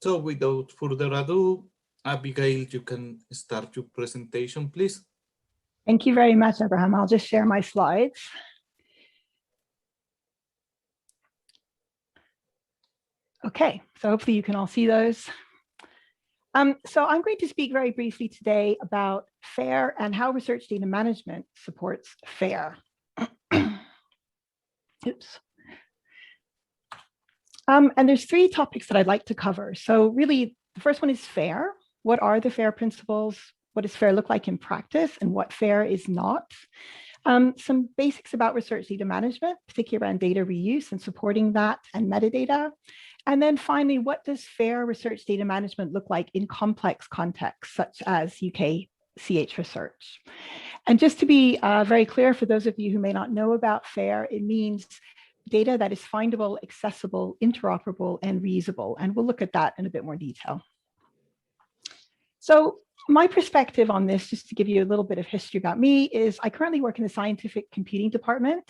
So without further ado, Abigail, you can start your presentation, please. Thank you very much, Abraham. I'll just share my slides. Okay, so hopefully you can all see those. So I'm going to speak very briefly today about FAIR and how research data management supports FAIR. Oops. And there's three topics that I'd like to cover. So really, the first one is FAIR. What are the FAIR principles? What does FAIR look like in practice? And what FAIR is not? Some basics about research data management, particularly around data reuse and supporting that and metadata. And then finally, what does FAIR research data management look like in complex contexts, such as UKCH research? And just to be very clear, for those of you who may not know about FAIR, it means data that is findable, accessible, interoperable, and reusable. And we'll look at that in a bit more detail. So my perspective on this, just to give you a little bit of history about me, is I currently work in the scientific computing department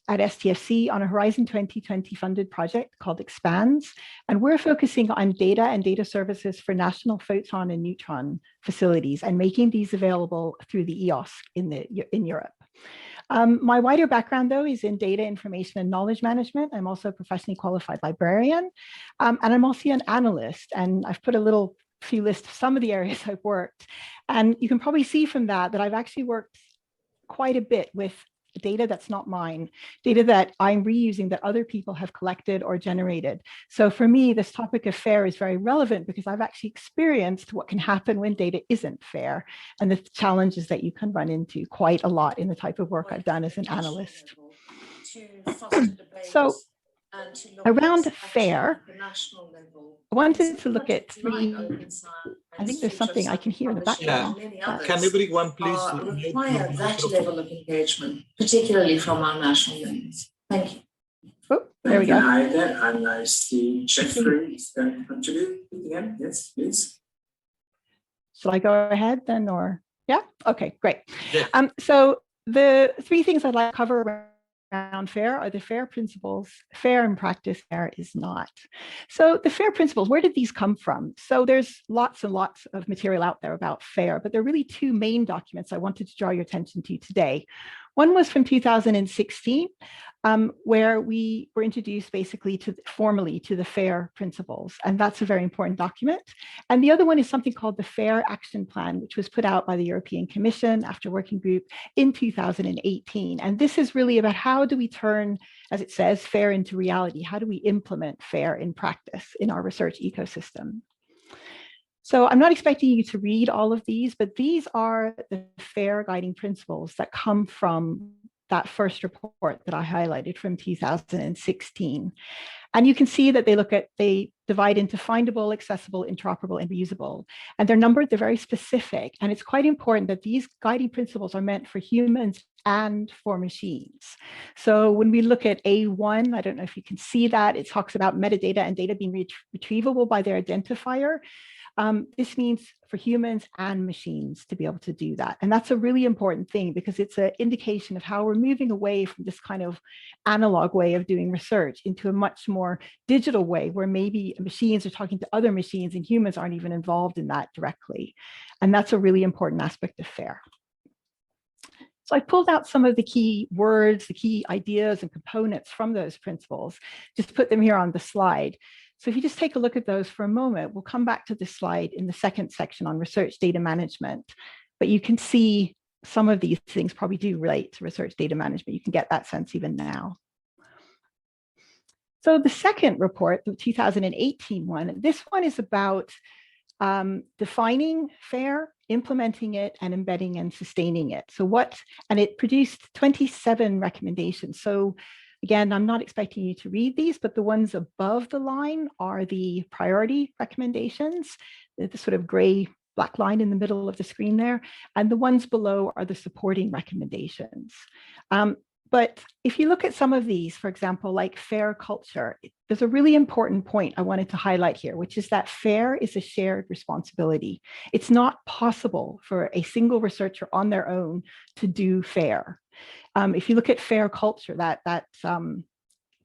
at STFC on a Horizon 2020 funded project called Expands. And we're focusing on data and data services for national photon and neutron facilities and making these available through the EOSC in Europe. My wider background, though, is in data information and knowledge management. I'm also a professionally qualified librarian, and I'm also an analyst. And I've put a few lists of some of the areas I've worked. And you can probably see from that I've actually worked quite a bit with data that's not mine, data that I'm reusing that other people have collected or generated. So for me, this topic of FAIR is very relevant because I've actually experienced what can happen when data isn't fair and the challenges that you can run into quite a lot in the type of work I've done as an analyst. So around FAIR, I wanted to look at three. I think there's something I can hear in the background. Yeah. Can everyone please require that level of engagement, particularly from our national members. Thank you. Oh, there we go. Hi there, I'm Steve Jeffries. Contribute again, yes, please. Shall I go ahead then, or yeah? Okay, great. Yeah. So the three things I'd like to cover around FAIR are the FAIR principles. FAIR in practice, FAIR is not. So the FAIR principles, where did these come from? So there's lots and lots of material out there about FAIR, but there are really two main documents I wanted to draw your attention to today. One was from 2016, where we were introduced basically formally to the FAIR principles, and that's a very important document. And the other one is something called the FAIR Action Plan, which was put out by the European Commission after working group in 2018. And this is really about how do we turn, as it says, FAIR into reality? How do we implement FAIR in practice in our research ecosystem? So I'm not expecting you to read all of these, but these are the FAIR guiding principles that come from that first report that I highlighted from 2016. And you can see that they divide into findable, accessible, interoperable, and reusable. And they're numbered, they're very specific. And it's quite important that these guiding principles are meant for humans and for machines. So when we look at A1, I don't know if you can see that, it talks about metadata and data being retrievable by their identifier. This means for humans and machines to be able to do that. And that's a really important thing because it's an indication of how we're moving away from this kind of analog way of doing research into a much more digital way where maybe machines are talking to other machines and humans aren't even involved in that directly. And that's a really important aspect of FAIR. So I pulled out some of the key words, the key ideas and components from those principles, just put them here on the slide. So if you just take a look at those for a moment, we'll come back to this slide in the second section on research data management. But you can see some of these things probably do relate to research data management. You can get that sense even now. So the second report, the 2018 one, this one is about defining FAIR, implementing it, and embedding and sustaining it. And it produced 27 recommendations. So again, I'm not expecting you to read these, but the ones above the line are the priority recommendations, the sort of gray black line in the middle of the screen there. And the ones below are the supporting recommendations. But if you look at some of these, for example, like FAIR culture, there's a really important point I wanted to highlight here, which is that FAIR is a shared responsibility. It's not possible for a single researcher on their own to do FAIR. If you look at FAIR culture, that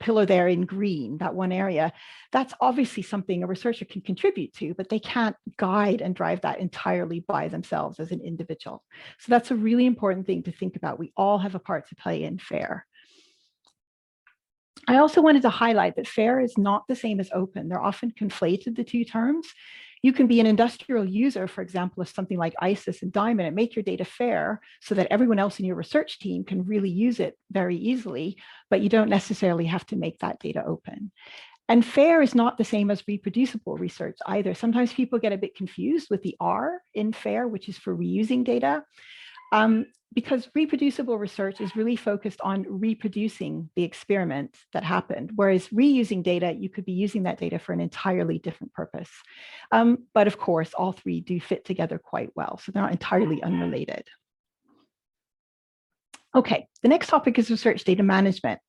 pillar there in green, that one area, that's obviously something a researcher can contribute to, but they can't guide and drive that entirely by themselves as an individual. So that's a really important thing to think about. We all have a part to play in FAIR. I also wanted to highlight that FAIR is not the same as open. They're often conflated, the two terms. You can be an industrial user, for example, of something like ISIS and Diamond, and make your data FAIR so that everyone else in your research team can really use it very easily, but you don't necessarily have to make that data open. And FAIR is not the same as reproducible research either. Sometimes people get a bit confused with the R in FAIR, which is for reusing data. Because reproducible research is really focused on reproducing the experiment that happened, whereas reusing data, you could be using that data for an entirely different purpose. But of course, all three do fit together quite well, so they're not entirely unrelated. Okay, the next topic is research data management.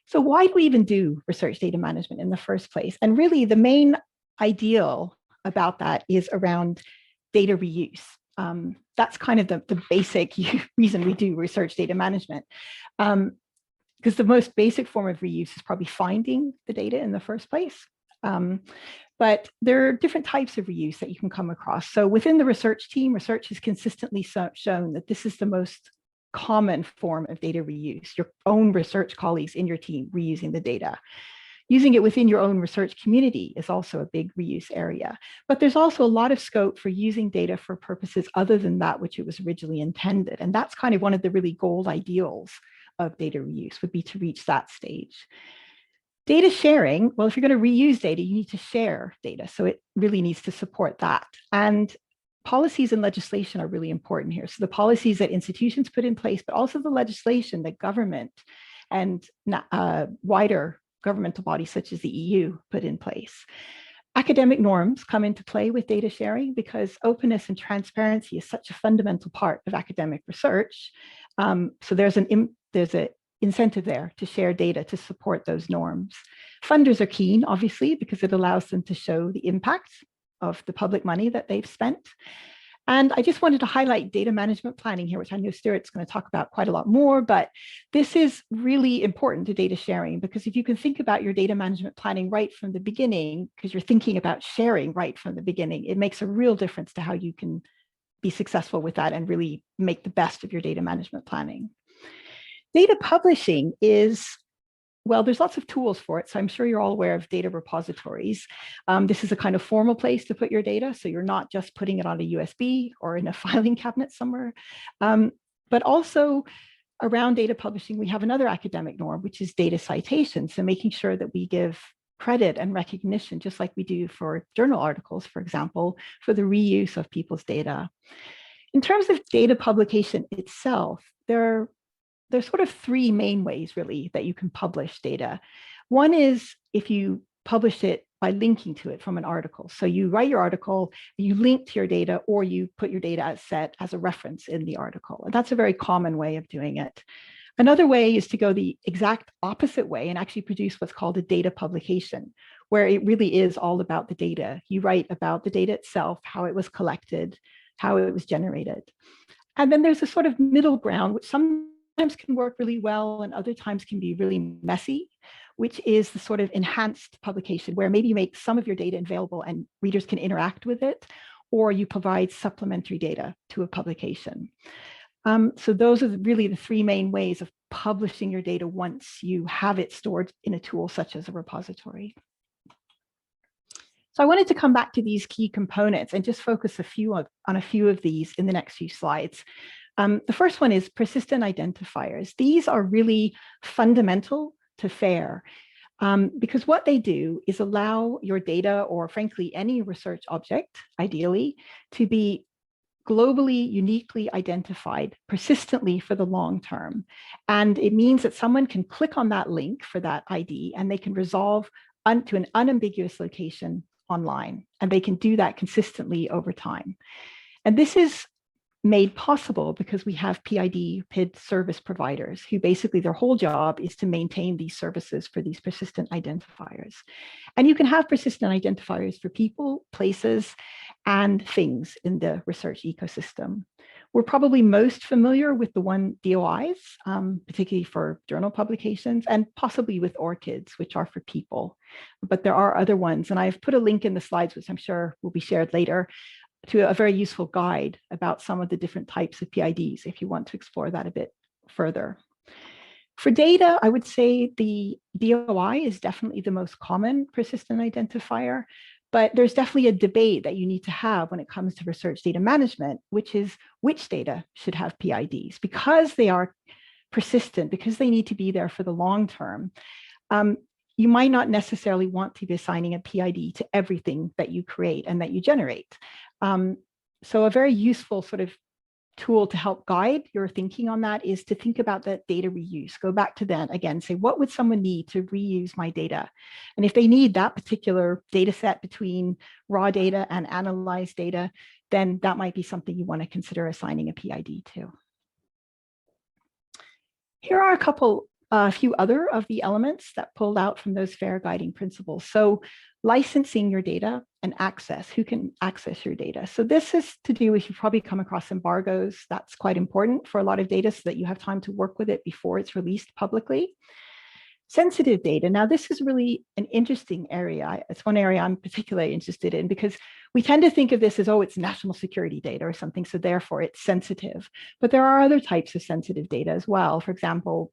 So why do we even do research data management in the first place? And really, the main ideal about that is around data reuse. That's kind of the basic reason we do research data management. Because the most basic form of reuse is probably finding the data in the first place. But there are different types of reuse that you can come across. So within the research team, research has consistently shown that this is the most common form of data reuse. Your own research colleagues in your team reusing the data. Using it within your own research community is also a big reuse area. But there's also a lot of scope for using data for purposes other than that which it was originally intended. And that's kind of one of the really gold ideals of data reuse, would be to reach that stage. Data sharing, well, if you're going to reuse data, you need to share data. So it really needs to support that. And policies and legislation are really important here. So the policies that institutions put in place, but also the legislation that government and wider governmental bodies such as the EU put in place. Academic norms come into play with data sharing because openness and transparency is such a fundamental part of academic research. So there's an incentive there to share data to support those norms. Funders are keen, obviously, because it allows them to show the impact of the public money that they've spent. And I just wanted to highlight data management planning here, which I know Stuart's going to talk about quite a lot more, but this is really important to data sharing, because if you can think about your data management planning right from the beginning, because you're thinking about sharing right from the beginning, it makes a real difference to how you can be successful with that and really make the best of your data management planning. Data publishing is, well, there's lots of tools for it. So I'm sure you're all aware of data repositories. This is a kind of formal place to put your data. So you're not just putting it on a USB or in a filing cabinet somewhere. But also around data publishing, we have another academic norm, which is data citation. So making sure that we give credit and recognition, just like we do for journal articles, for example, for the reuse of people's data. In terms of data publication itself, there's sort of three main ways, really, that you can publish data. One is if you publish it by linking to it from an article. So you write your article, you link to your data, or you put your data set as a reference in the article. And that's a very common way of doing it. Another way is to go the exact opposite way and actually produce what's called a data publication, where it really is all about the data. You write about the data itself, how it was collected, how it was generated. And then there's a sort of middle ground, which sometimes can work really well and other times can be really messy, which is the sort of enhanced publication where maybe you make some of your data available and readers can interact with it, or you provide supplementary data to a publication. So those are really the three main ways of publishing your data once you have it stored in a tool such as a repository. So I wanted to come back to these key components and just focus on a few of these in the next few slides. The first one is persistent identifiers. These are really fundamental to FAIR because what they do is allow your data, or frankly, any research object, ideally, to be globally, uniquely identified persistently for the long term. And it means that someone can click on that link for that ID and they can resolve to an unambiguous location online. And they can do that consistently over time. And this is made possible because we have PID service providers who basically their whole job is to maintain these services for these persistent identifiers. And you can have persistent identifiers for people, places, and things in the research ecosystem. We're probably most familiar with the one DOIs, particularly for journal publications, and possibly with ORCIDs, which are for people. But there are other ones, and I've put a link in the slides, which I'm sure will be shared later, to a very useful guide about some of the different types of PIDs if you want to explore that a bit further. For data, I would say the DOI is definitely the most common persistent identifier, but there's definitely a debate that you need to have when it comes to research data management, which is which data should have PIDs. Because they are persistent, because they need to be there for the long term, you might not necessarily want to be assigning a PID to everything that you create and that you generate. So a very useful sort of tool to help guide your thinking on that is to think about that data reuse. Go back to then again, say, what would someone need to reuse my data? And if they need that particular data set between raw data and analyzed data, then that might be something you want to consider assigning a PID to. Here are a few other of the elements that pulled out from those FAIR guiding principles. So licensing your data and access, who can access your data. So this is to do with, you've probably come across embargoes. That's quite important for a lot of data so that you have time to work with it before it's released publicly. Sensitive data. Now, this is really an interesting area. It's one area I'm particularly interested in because we tend to think of this as, oh, it's national security data or something, so therefore it's sensitive. But there are other types of sensitive data as well. For example,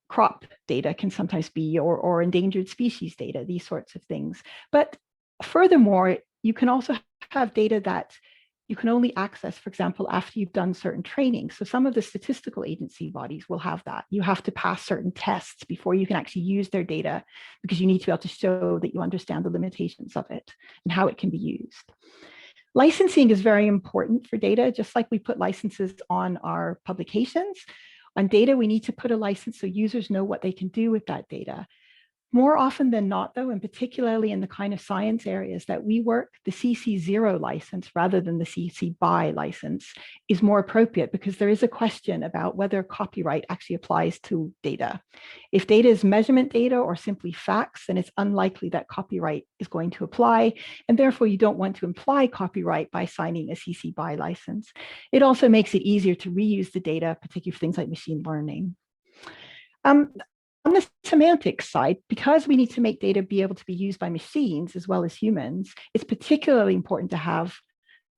crop data can sometimes be, or endangered species data, these sorts of things. But furthermore, you can also have data that you can only access, for example, after you've done certain training. So some of the statistical agency bodies will have that. You have to pass certain tests before you can actually use their data because you need to be able to show that you understand the limitations of it and how it can be used. Licensing is very important for data, just like we put licenses on our publications. On data, we need to put a license so users know what they can do with that data. More often than not, though, and particularly in the kind of science areas that we work, the CC0 license rather than the CC BY license is more appropriate because there is a question about whether copyright actually applies to data. If data is measurement data or simply facts, then it's unlikely that copyright is going to apply, and therefore you don't want to imply copyright by signing a CC BY license. It also makes it easier to reuse the data, particularly for things like machine learning. On the semantics side, because we need to make data be able to be used by machines as well as humans, it's particularly important to have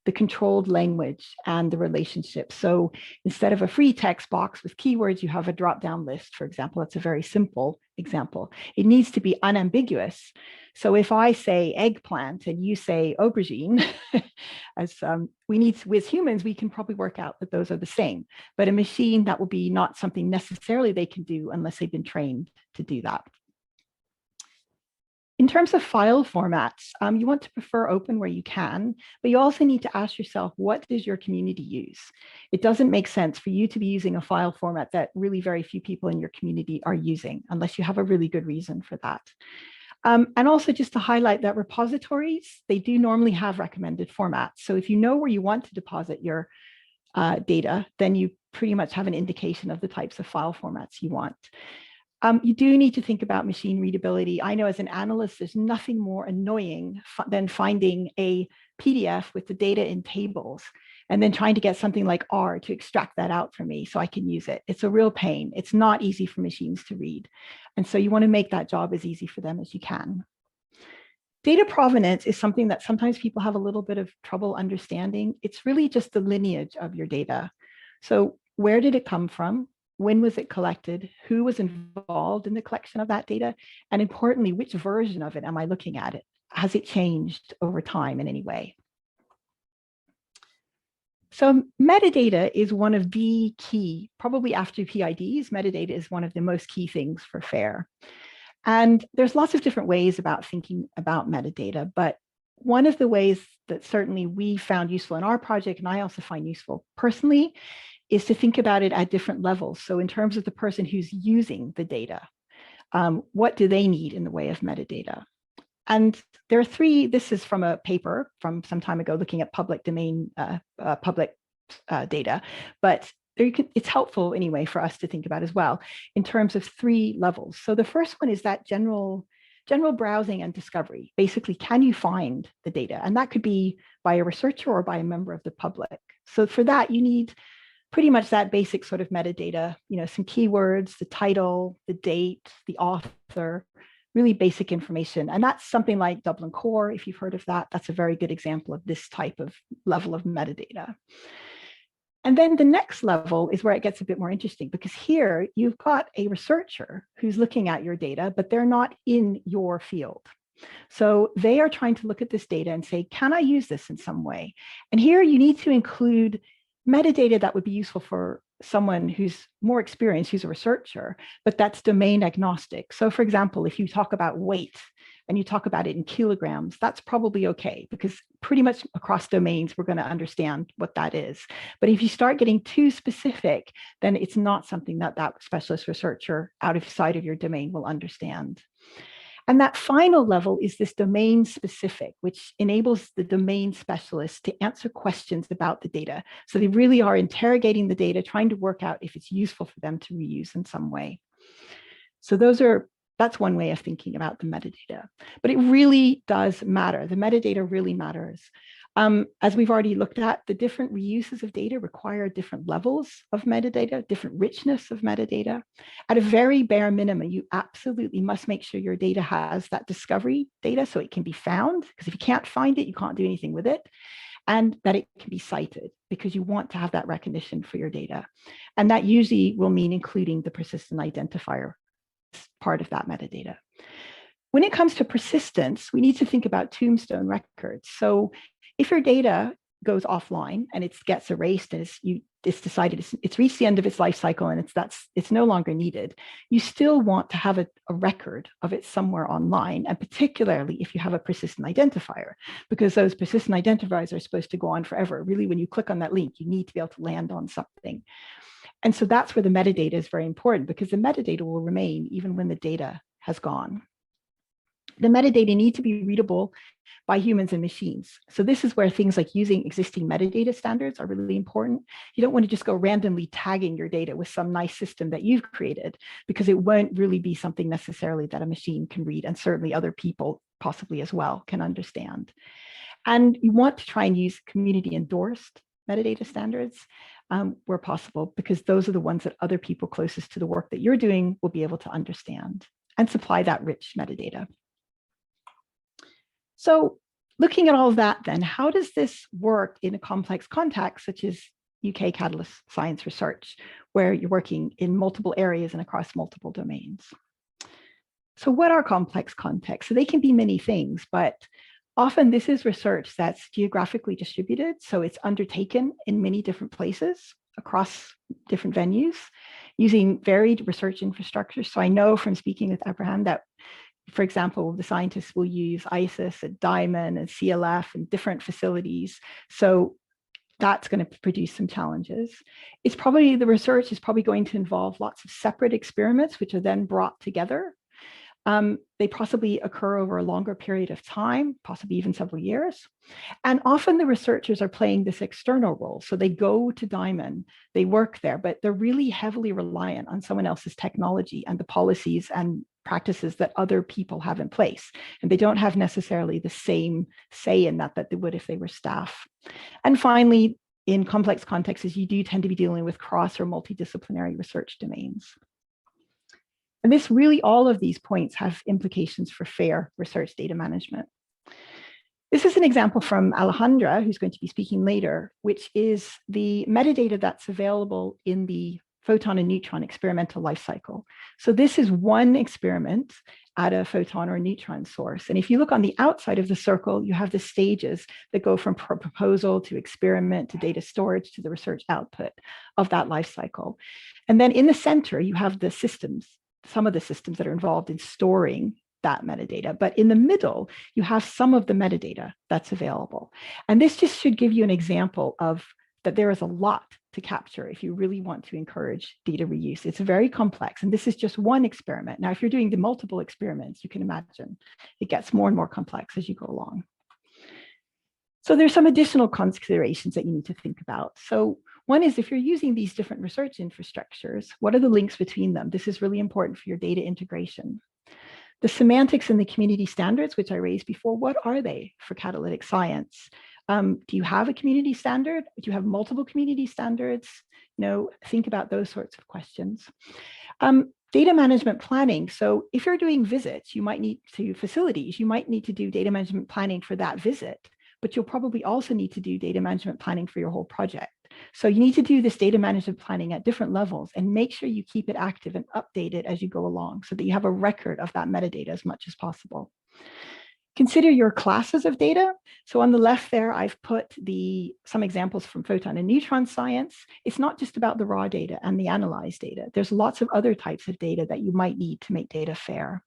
the controlled language and the relationship. So instead of a free text box with keywords, you have a drop-down list, for example. That's a very simple example. It needs to be unambiguous. So if I say eggplant and you say aubergine, as with humans, we can probably work out that those are the same. But a machine, that will be not something necessarily they can do unless they've been trained to do that. In terms of file formats, you want to prefer open where you can, but you also need to ask yourself, what does your community use? It doesn't make sense for you to be using a file format that really very few people in your community are using, unless you have a really good reason for that. And also just to highlight that repositories, they do normally have recommended formats. So if you know where you want to deposit your data, then you pretty much have an indication of the types of file formats you want. You do need to think about machine readability. I know as an analyst, there's nothing more annoying than finding a PDF with the data in tables and then trying to get something like R to extract that out for me so I can use it. It's a real pain. It's not easy for machines to read. And so you want to make that job as easy for them as you can. Data provenance is something that sometimes people have a little bit of trouble understanding. It's really just the lineage of your data. So where did it come from? When was it collected? Who was involved in the collection of that data? And importantly, which version of it am I looking at? Has it changed over time in any way? So metadata is one of the key, probably after PIDs, metadata is one of the most key things for FAIR. And there's lots of different ways about thinking about metadata, but one of the ways that certainly we found useful in our project, and I also find useful personally, is to think about it at different levels. So in terms of the person who's using the data, what do they need in the way of metadata? And there are three, this is from a paper from some time ago looking at public domain, public data, but it's helpful anyway for us to think about as well in terms of three levels. So the first one is that general browsing and discovery. Basically, can you find the data? And that could be by a researcher or by a member of the public. So for that, you need pretty much that basic sort of metadata, some keywords, the title, the date, the author, really basic information. And that's something like Dublin Core, if you've heard of that. That's a very good example of this type of level of metadata. And then the next level is where it gets a bit more interesting, because here you've got a researcher who's looking at your data, but they're not in your field. So they are trying to look at this data and say, can I use this in some way? And here you need to include metadata that would be useful for someone who's more experienced, who's a researcher, but that's domain agnostic. So for example, if you talk about weight and you talk about it in kilograms, that's probably okay, because pretty much across domains, we're going to understand what that is. But if you start getting too specific, then it's not something that that specialist researcher outside of your domain will understand. And that final level is this domain specific, which enables the domain specialist to answer questions about the data. So they really are interrogating the data, trying to work out if it's useful for them to reuse in some way. So that's one way of thinking about the metadata, but it really does matter. The metadata really matters. As we've already looked at, the different reuses of data require different levels of metadata, different richness of metadata. At a very bare minimum, you absolutely must make sure your data has that discovery data so it can be found, because if you can't find it, you can't do anything with it, and that it can be cited, because you want to have that recognition for your data. And that usually will mean including the persistent identifier as part of that metadata. When it comes to persistence, we need to think about tombstone records. So if your data goes offline and it gets erased and it's decided it's reached the end of its life cycle and it's no longer needed, you still want to have a record of it somewhere online, and particularly if you have a persistent identifier, because those persistent identifiers are supposed to go on forever. Really, when you click on that link, you need to be able to land on something. And so that's where the metadata is very important, because the metadata will remain even when the data has gone. The metadata need to be readable by humans and machines. So this is where things like using existing metadata standards are really important. You don't want to just go randomly tagging your data with some nice system that you've created, because it won't really be something necessarily that a machine can read, and certainly other people possibly as well can understand. And you want to try and use community endorsed metadata standards where possible, because those are the ones that other people closest to the work that you're doing will be able to understand and supply that rich metadata. So looking at all of that, then, how does this work in a complex context, such as UK Catalyst Science Research, where you're working in multiple areas and across multiple domains? So what are complex contexts? So they can be many things, but often this is research that's geographically distributed. So it's undertaken in many different places across different venues using varied research infrastructure. So I know from speaking with Abraham that, for example, the scientists will use ISIS at Diamond and CLF and different facilities. So that's going to produce some challenges. The research is probably going to involve lots of separate experiments, which are then brought together. They possibly occur over a longer period of time, possibly even several years. And often the researchers are playing this external role. So they go to Diamond, they work there, but they're really heavily reliant on someone else's technology and the policies and practices that other people have in place. And they don't have necessarily the same say in that they would if they were staff. And finally, in complex contexts, you do tend to be dealing with cross or multidisciplinary research domains. And all of these points have implications for fair research data management. This is an example from Alejandra, who's going to be speaking later, which is the metadata that's available in the photon and neutron experimental life cycle. So this is one experiment at a photon or neutron source. And if you look on the outside of the circle, you have the stages that go from proposal to experiment to data storage to the research output of that life cycle. And then in the center, you have the systems, some of the systems that are involved in storing that metadata. But in the middle, you have some of the metadata that's available. And this just should give you an example of that there is a lot to capture if you really want to encourage data reuse. It's very complex, and this is just one experiment. Now, if you're doing the multiple experiments, you can imagine it gets more and more complex as you go along. So there's some additional considerations that you need to think about. So one is, if you're using these different research infrastructures, what are the links between them? This is really important for your data integration. The semantics and the community standards, which I raised before, what are they for catalytic science? Do you have a community standard? Do you have multiple community standards? Think about those sorts of questions. Data management planning. So if you're doing visits, you might need to facilities, you might need to do data management planning for that visit, but you'll probably also need to do data management planning for your whole project. So you need to do this data management planning at different levels and make sure you keep it active and update it as you go along so that you have a record of that metadata as much as possible. Consider your classes of data. So on the left there, I've put some examples from photon and neutron science. It's not just about the raw data and the analyzed data. There's lots of other types of data that you might need to make data fair.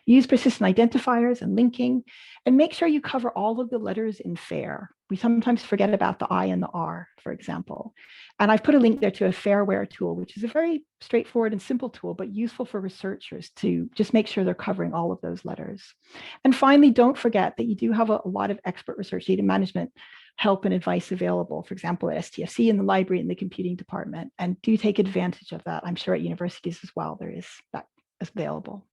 Use persistent identifiers and linking, and make sure you cover all of the letters in FAIR. We sometimes forget about the I and the R, for example. And I've put a link there to a FAIRware tool, which is a very straightforward and simple tool, but useful for researchers to just make sure they're covering all of those letters. And finally, don't forget that you do have a lot of expert research data management help and advice available, for example, at STFC in the library in the computing department, and do take advantage of that. I'm sure at universities as well, there is that available.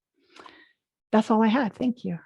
That's all I had. Thank you.